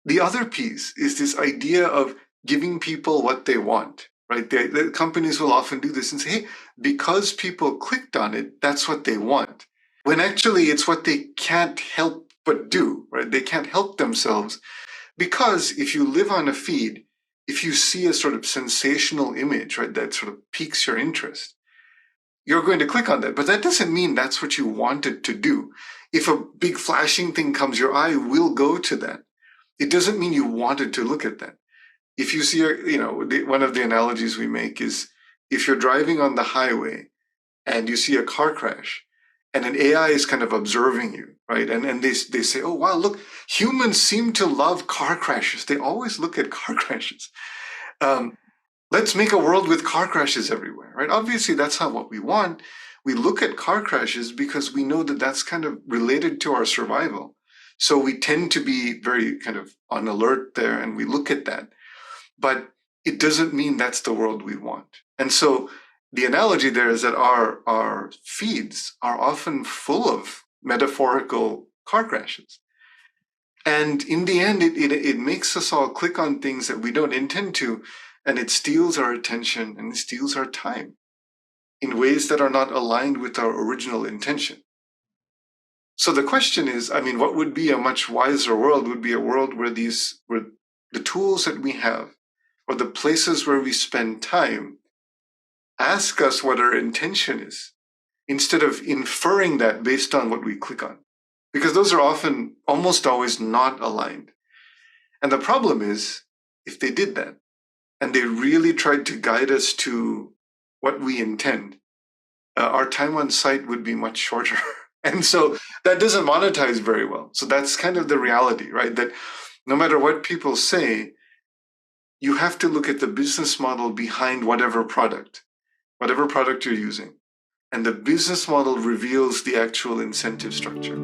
the other piece is this idea of giving people what they want, right? The companies will often do this and say, hey, because people clicked on it, that's what they want. When actually it's what they can't help but do, right? They can't help themselves. Because if you live on a feed, if you see a sort of sensational image, right, that sort of piques your interest, you're going to click on that. But that doesn't mean that's what you wanted to do. If a big flashing thing comes, your eye will go to that. It doesn't mean you wanted to look at that. If you see, one of the analogies we make is if you're driving on the highway and you see a car crash and an AI is kind of observing you, right? And they say, oh, wow, look, humans seem to love car crashes. They always look at car crashes. Let's make a world with car crashes everywhere, right? Obviously, that's not what we want. We look at car crashes because we know that that's kind of related to our survival. So we tend to be very kind of on alert there, and we look at that. But it doesn't mean that's the world we want. And so the analogy there is that our feeds are often full of metaphorical car crashes. And in the end, it makes us all click on things that we don't intend to, and it steals our attention and it steals our time in ways that are not aligned with our original intention. So the question is, what would be a much wiser world would be a world where the tools that we have or the places where we spend time ask us what our intention is instead of inferring that based on what we click on. Because those are often, almost always not aligned. And the problem is, if they did that, and they really tried to guide us to what we intend, our time on site would be much shorter. And so that doesn't monetize very well. So that's kind of the reality, right? That no matter what people say, you have to look at the business model behind whatever product you're using. And the business model reveals the actual incentive structure.